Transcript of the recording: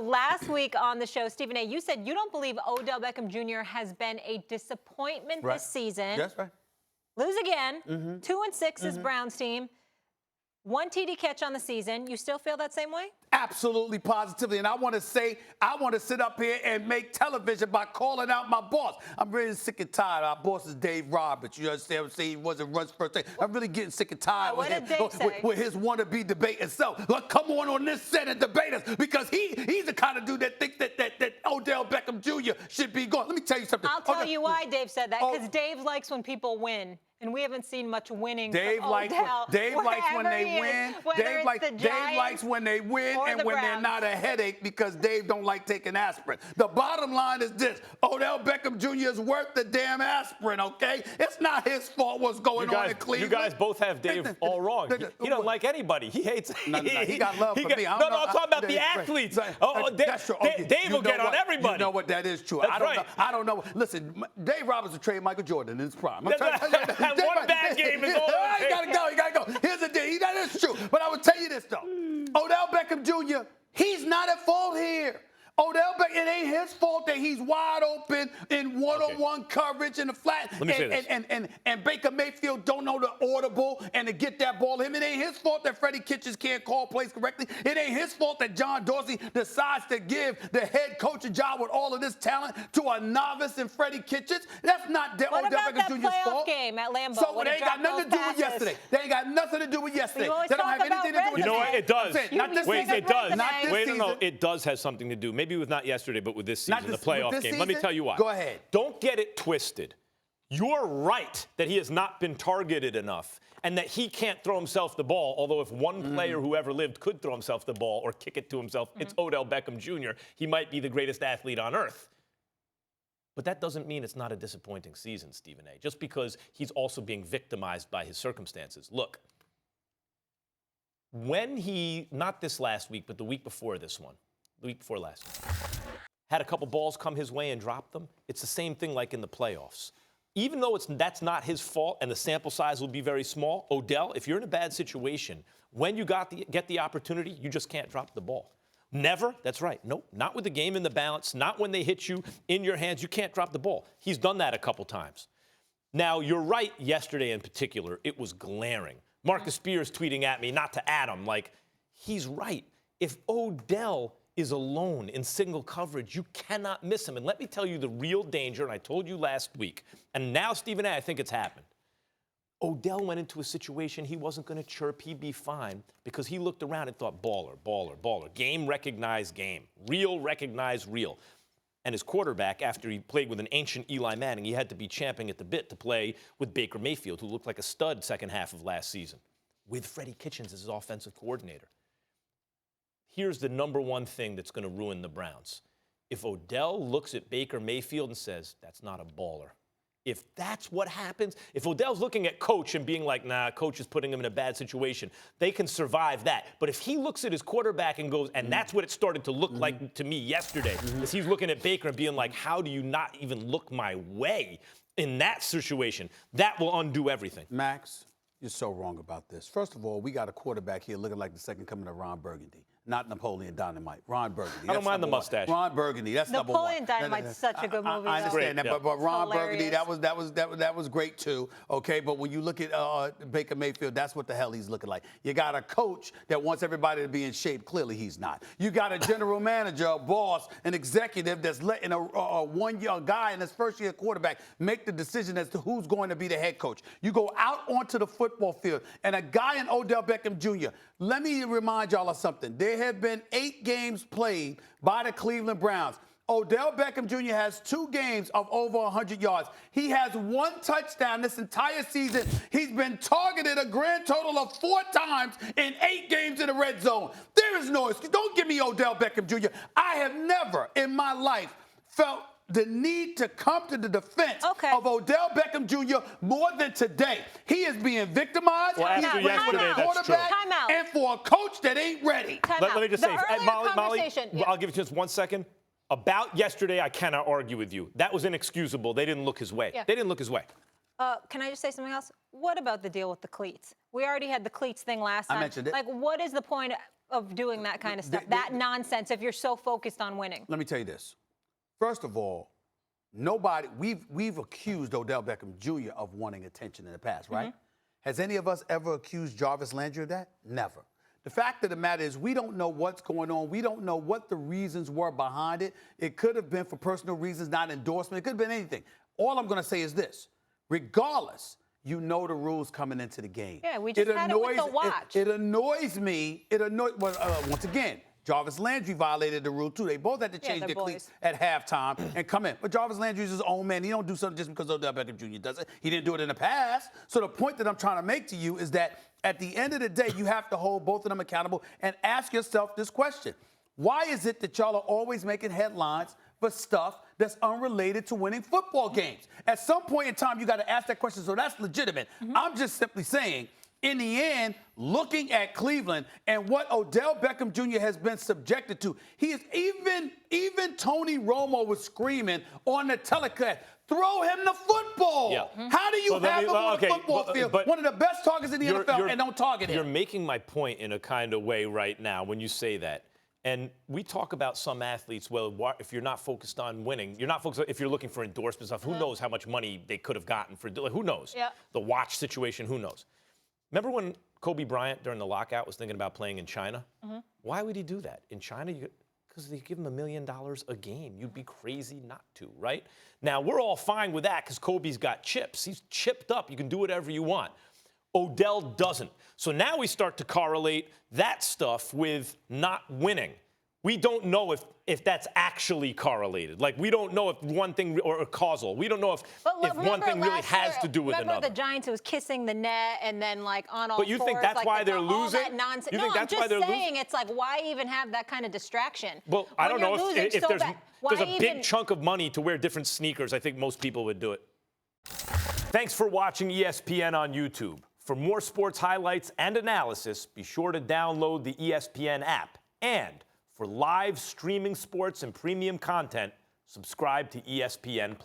Last week on the show, Stephen A., you said you don't believe Odell Beckham Jr. has been a disappointment this season. That's right. Lose again. 2-6 is Browns team. 1 TD catch on the season. You still feel that same way? Absolutely, positively. And I want to say, I want to sit up here and make television by calling out my boss. I'm really sick and tired. Our boss is Dave Roberts. You understand what I'm saying? He wasn't Russ first thing. I'm really getting sick and tired with his wannabe debate itself. Look, come on this set and debate us, because he's the kind of dude that thinks that Odell Beckham Jr. should be gone. Let me tell you something. I'll tell you why Dave said that, because Dave likes when people win. And we haven't seen much winning Dave from likes Odell. Dave likes when they win. Dave likes when they win and when they're not a headache, because Dave don't like taking aspirin. The bottom line is this: Odell Beckham Jr. is worth the damn aspirin, okay? It's not his fault what's going on in Cleveland. You guys both have Dave all wrong. He don't like anybody. He hates. No, he got love for me. No, I'm talking about the athletes. That's true. Okay. Dave will get on everybody. You know what? That is true. I don't know. Listen, Dave Roberts will trade Michael Jordan in his prime. One bad game is all. He gotta go. Here's the deal. That is true. But I will tell you this, though. Odell Beckham Jr., he's not at fault here. Odell Beckham, it ain't his fault that he's wide open in one-on-one coverage in the flat. Let me say this. And Baker Mayfield don't know the audible and to get that ball to him. It ain't his fault that Freddie Kitchens can't call plays correctly. It ain't his fault that John Dorsey decides to give the head coaching job with all of this talent to a novice in Freddie Kitchens. That's not Odell Beckham Jr.'s fault. Game at Lambeau? So they ain't got nothing to do with yesterday. They ain't got nothing to do with yesterday. They don't have anything to do with You know what? It does. Wait, it does. Not this season. No, it does have something to do. Maybe with not yesterday, but with this season, the playoff game. Let me tell you why. Go ahead. Don't get it twisted. You're right that he has not been targeted enough and that he can't throw himself the ball, although if one player who ever lived could throw himself the ball or kick it to himself, it's Odell Beckham Jr. He might be the greatest athlete on earth. But that doesn't mean it's not a disappointing season, Stephen A., just because he's also being victimized by his circumstances. Look, when he, not this last week, but the week before this one, the week before last, had a couple balls come his way and dropped them, it's the same thing like in the playoffs. Even though that's not his fault and the sample size will be very small, Odell, if you're in a bad situation, when you get the opportunity, you just can't drop the ball. Never, that's right. Nope, not with the game in the balance, not when they hit you in your hands. You can't drop the ball. He's done that a couple times. Now, you're right, yesterday in particular, it was glaring. Marcus Spears tweeting at me, not to Adam, like, he's right. If Odell is alone in single coverage, you cannot miss him. And let me tell you the real danger, and I told you last week, and now, Stephen A., I think it's happened. Odell went into a situation he wasn't going to chirp, he'd be fine, because he looked around and thought, baller, baller, baller. Game recognized game. Real recognized real. And his quarterback, after he played with an ancient Eli Manning, he had to be champing at the bit to play with Baker Mayfield, who looked like a stud second half of last season, with Freddie Kitchens as his offensive coordinator. Here's the number one thing that's going to ruin the Browns. If Odell looks at Baker Mayfield and says, that's not a baller. If that's what happens, if Odell's looking at Coach and being like, nah, Coach is putting him in a bad situation, they can survive that. But if he looks at his quarterback and goes, and that's what it started to look like to me yesterday, is he's looking at Baker and being like, how do you not even look my way in that situation? That will undo everything. Max, you're so wrong about this. First of all, we got a quarterback here looking like the second coming of Ron Burgundy. Not Napoleon Dynamite. Ron Burgundy. I don't mind the mustache. Ron Burgundy. That's number one. Napoleon Dynamite's such a good movie. I understand that, but Ron Burgundy, hilarious. that was great too. Okay, but when you look at Baker Mayfield, that's what the hell he's looking like. You got a coach that wants everybody to be in shape. Clearly, he's not. You got a general manager, a boss, an executive that's letting a one-year guy and his first-year quarterback make the decision as to who's going to be the head coach. You go out onto the football field, and a guy in Odell Beckham Jr. Let me remind y'all of something. There have been 8 games played by the Cleveland Browns. Odell Beckham Jr. has 2 games of over 100 yards. He has 1 touchdown this entire season. He's been targeted a grand total of 4 times in 8 games in the red zone. There is no excuse. Don't give me Odell Beckham Jr. I have never in my life felt the need to come to the defense of Odell Beckham Jr. more than today. He is being victimized. Well, He's after playing with yesterday, a that's true. quarterback and for a coach that ain't ready. Let me just say, Molly, yeah. I'll give you just 1 second. About yesterday, I cannot argue with you. That was inexcusable. They didn't look his way. Yeah. They didn't look his way. Can I just say something else? What about the deal with the cleats? We already had the cleats thing last time. I mentioned it. Like, what is the point? of doing that kind of stuff, that nonsense, if you're so focused on winning? Let me tell you this. First of all, we've accused Odell Beckham Jr. of wanting attention in the past, right? Has any of us ever accused Jarvis Landrys of that? Never. The fact of the matter is we don't know what's going on. We don't know what the reasons were behind it. It could have been for personal reasons, not endorsement. It could have been anything. All I'm going to say is this. Regardless, you know the rules coming into the game. Yeah, we just had it with the watch. It annoys me. Once again, Jarvis Landry violated the rule, too. They both had to change their cleats at halftime and come in. But Jarvis Landry is his own man. He don't do something just because Odell Beckham Jr. does it. He didn't do it in the past. So the point that I'm trying to make to you is that at the end of the day, you have to hold both of them accountable and ask yourself this question. Why is it that y'all are always making headlines for stuff that's unrelated to winning football games? At some point in time, you got to ask that question, so that's legitimate. I'm just simply saying, in the end, looking at Cleveland and what Odell Beckham Jr. has been subjected to, he is even Tony Romo was screaming on the telecast, throw him the football. Yeah. How do you have him on the football field, one of the best targets in the NFL, and don't target him? You're making my point in a kind of way right now when you say that. And we talk about some athletes, well, if you're not focused on winning, you're not focused, if you're looking for endorsement stuff, who knows how much money they could have gotten for, who knows? Yeah. The watch situation, who knows? Remember when Kobe Bryant during the lockout was thinking about playing in China? Why would he do that? In China, because they give him $1 million a game. You'd be crazy not to, right? Now, we're all fine with that because Kobe's got chips. He's chipped up. You can do whatever you want. Odell doesn't. So now we start to correlate that stuff with not winning. We don't know if that's actually correlated. Like, we don't know if one thing or causal. We don't know if one thing really has to do with another. Remember the Giants who was kissing the net and then, like, on all But you fours, think that's like, why they're losing? That nonsense. You think that's why they're losing? losing? It's like, why even have that kind of distraction? Well, I don't know if there's a big big chunk of money to wear different sneakers. I think most people would do it. Thanks for watching ESPN on YouTube. For more sports highlights and analysis, be sure to download the ESPN app. And for live streaming sports and premium content, subscribe to ESPN+.